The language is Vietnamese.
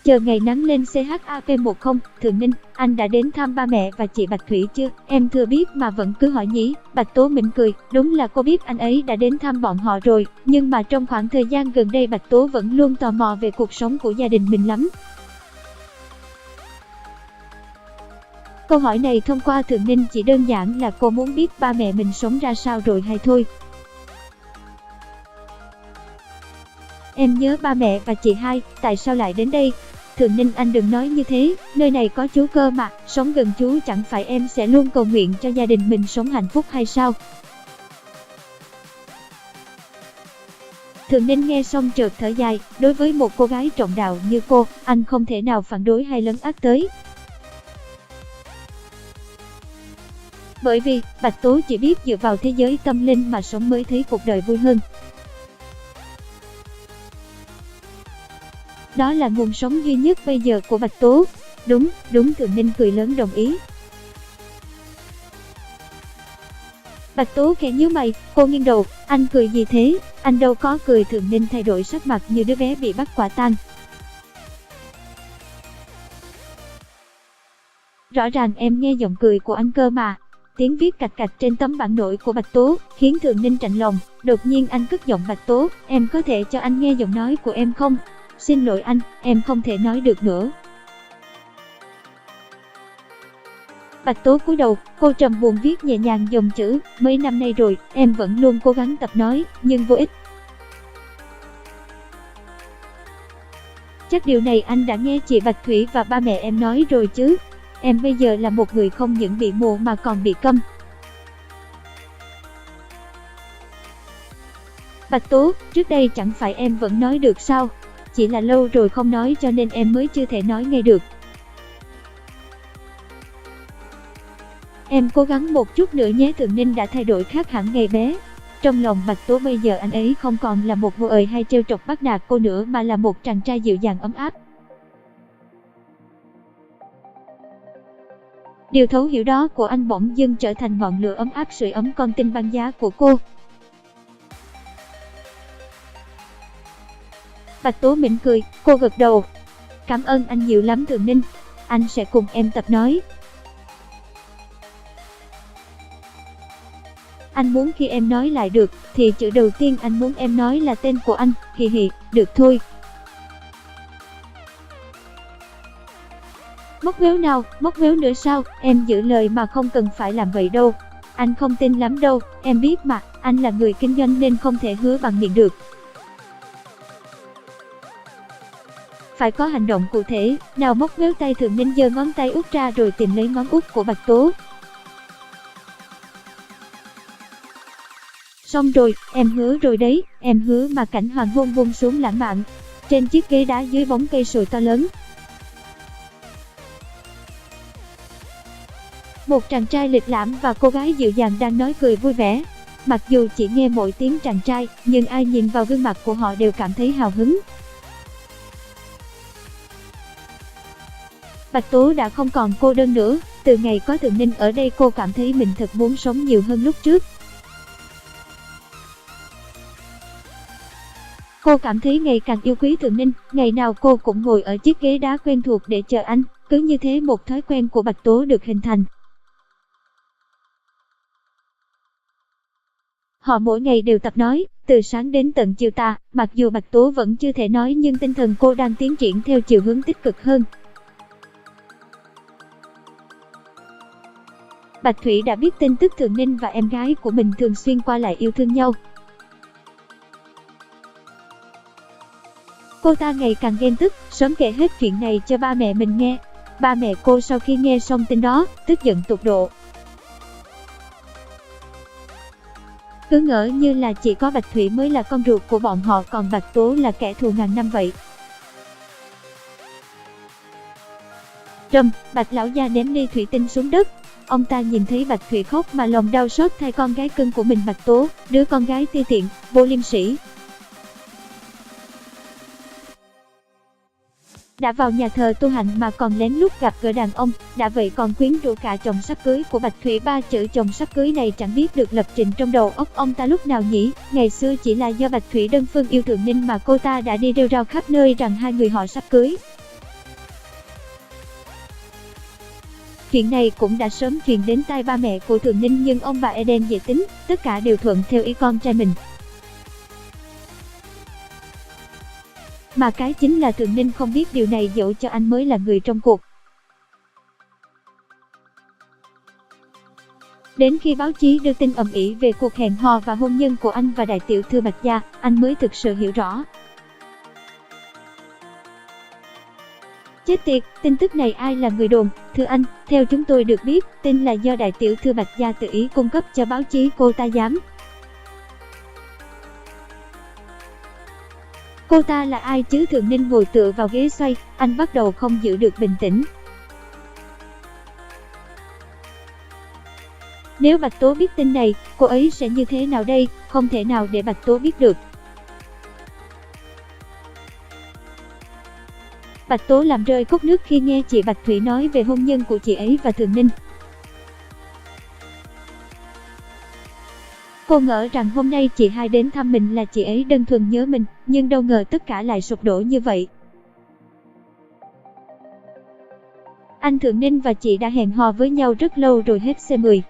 Chờ ngày nắng lên CHAP10, Thượng Ninh, anh đã đến thăm ba mẹ và chị Bạch Thủy chưa? Em thừa biết mà vẫn cứ hỏi nhỉ? Bạch Tố mỉm cười, đúng là cô biết anh ấy đã đến thăm bọn họ rồi, nhưng mà trong khoảng thời gian gần đây Bạch Tố vẫn luôn tò mò về cuộc sống của gia đình mình lắm. Câu hỏi này thông qua Thượng Ninh chỉ đơn giản là cô muốn biết ba mẹ mình sống ra sao rồi hay thôi. Em nhớ ba mẹ và chị hai, tại sao lại đến đây? Thượng Ninh, anh đừng nói như thế, nơi này có chú cơ mà, sống gần chú chẳng phải em sẽ luôn cầu nguyện cho gia đình mình sống hạnh phúc hay sao? Thượng Ninh nghe xong chợt thở dài, đối với một cô gái trọng đạo như cô, anh không thể nào phản đối hay lấn át tới. Bởi vì, Bạch Tố chỉ biết dựa vào thế giới tâm linh mà sống mới thấy cuộc đời vui hơn. Đó là nguồn sống duy nhất bây giờ của Bạch Tố. Đúng, Thượng Ninh cười lớn đồng ý. Bạch Tố khẽ nhíu mày, cô nghiêng đầu, anh cười gì thế? Anh đâu có cười. Thượng Ninh thay đổi sắc mặt như đứa bé bị bắt quả tang. Rõ ràng em nghe giọng cười của anh cơ mà. Tiếng viết cạch cạch trên tấm bảng nổi của Bạch Tố khiến Thượng Ninh chạnh lòng. Đột nhiên anh cất giọng, Bạch Tố, em có thể cho anh nghe giọng nói của em không? Xin lỗi anh, em không thể nói được nữa. Bạch Tố cúi đầu, cô trầm buồn viết nhẹ nhàng dòng chữ, mấy năm nay rồi, em vẫn luôn cố gắng tập nói, nhưng vô ích. Chắc điều này anh đã nghe chị Bạch Thủy và ba mẹ em nói rồi chứ. Em bây giờ là một người không những bị mù mà còn bị câm. Bạch Tố, trước đây chẳng phải em vẫn nói được sao? Chỉ là lâu rồi không nói cho nên em mới chưa thể nói ngay được. Em cố gắng một chút nữa nhé. Thượng Ninh đã thay đổi khác hẳn ngày bé. Trong lòng Bạch Tố bây giờ anh ấy không còn là một vô ời hay trêu chọc bắt nạt cô nữa mà là một chàng trai dịu dàng ấm áp. Điều thấu hiểu đó của anh bỗng dưng trở thành ngọn lửa ấm áp sưởi ấm con tim băng giá của cô. Bạch Tố mỉm cười, cô gật đầu. Cảm ơn anh nhiều lắm Thượng Ninh, anh sẽ cùng em tập nói. Anh muốn khi em nói lại được, thì chữ đầu tiên anh muốn em nói là tên của anh, hì hì, được thôi. Móc méo nào, móc méo nữa sao, em giữ lời mà không cần phải làm vậy đâu. Anh không tin lắm đâu, em biết mà, anh là người kinh doanh nên không thể hứa bằng miệng được. Phải có hành động cụ thể, nào móc méo tay. Thượng Ninh giơ ngón tay út ra rồi tìm lấy ngón út của Bạch Tố. Xong rồi, em hứa rồi đấy, em hứa mà. Cảnh hoàng hôn buông xuống lãng mạn trên chiếc ghế đá dưới bóng cây sồi to lớn. Một chàng trai lịch lãm và cô gái dịu dàng đang nói cười vui vẻ. Mặc dù chỉ nghe mỗi tiếng chàng trai, nhưng ai nhìn vào gương mặt của họ đều cảm thấy hào hứng. Bạch Tố đã không còn cô đơn nữa, từ ngày có Thượng Ninh ở đây cô cảm thấy mình thật muốn sống nhiều hơn lúc trước. Cô cảm thấy ngày càng yêu quý Thượng Ninh, ngày nào cô cũng ngồi ở chiếc ghế đá quen thuộc để chờ anh, cứ như thế một thói quen của Bạch Tố được hình thành. Họ mỗi ngày đều tập nói, từ sáng đến tận chiều tà, mặc dù Bạch Tố vẫn chưa thể nói nhưng tinh thần cô đang tiến triển theo chiều hướng tích cực hơn. Bạch Thủy đã biết tin tức Thượng Ninh và em gái của mình thường xuyên qua lại yêu thương nhau. Cô ta ngày càng ghen tức, sớm kể hết chuyện này cho ba mẹ mình nghe. Ba mẹ cô sau khi nghe xong tin đó, tức giận tột độ. Cứ ngỡ như là chỉ có Bạch Thủy mới là con ruột của bọn họ, còn Bạch Tố là kẻ thù ngàn năm vậy. Rầm, Bạch lão gia ném ly thủy tinh xuống đất. Ông ta nhìn thấy Bạch Thủy khóc mà lòng đau xót thay con gái cưng của mình Bạch Tố, đứa con gái ti tiện, vô liêm sỉ. Đã vào nhà thờ tu hành mà còn lén lút gặp gỡ đàn ông, đã vậy còn quyến rũ cả chồng sắp cưới của Bạch Thủy. Ba chữ chồng sắp cưới này chẳng biết được lập trình trong đầu óc ông ta lúc nào nhỉ. Ngày xưa chỉ là do Bạch Thủy đơn phương yêu Thượng Ninh mà cô ta đã đi rêu rao khắp nơi rằng hai người họ sắp cưới. Chuyện này cũng đã sớm truyền đến tai ba mẹ của Thường Ninh, nhưng ông bà Eden dễ tính, tất cả đều thuận theo ý con trai mình. Mà cái chính là Thường Ninh không biết điều này, dẫu cho anh mới là người trong cuộc. Đến khi báo chí đưa tin ầm ĩ về cuộc hẹn hò và hôn nhân của anh và đại tiểu thư Bạch Gia, anh mới thực sự hiểu rõ. Chết tiệt, tin tức này ai là người đồn? Thưa anh, theo chúng tôi được biết, tin là do đại tiểu thư Bạch Gia tự ý cung cấp cho báo chí. Cô ta dám. Cô ta là ai chứ? Thường Ninh ngồi tựa vào ghế xoay, anh bắt đầu không giữ được bình tĩnh. Nếu Bạch Tố biết tin này, cô ấy sẽ như thế nào đây? Không thể nào để Bạch Tố biết được. Bạch Tố làm rơi cốc nước khi nghe chị Bạch Thủy nói về hôn nhân của chị ấy và Thường Ninh. Cô ngỡ rằng hôm nay chị hai đến thăm mình là chị ấy đơn thuần nhớ mình, nhưng đâu ngờ tất cả lại sụp đổ như vậy. Anh Thường Ninh và chị đã hẹn hò với nhau rất lâu rồi, hết C10.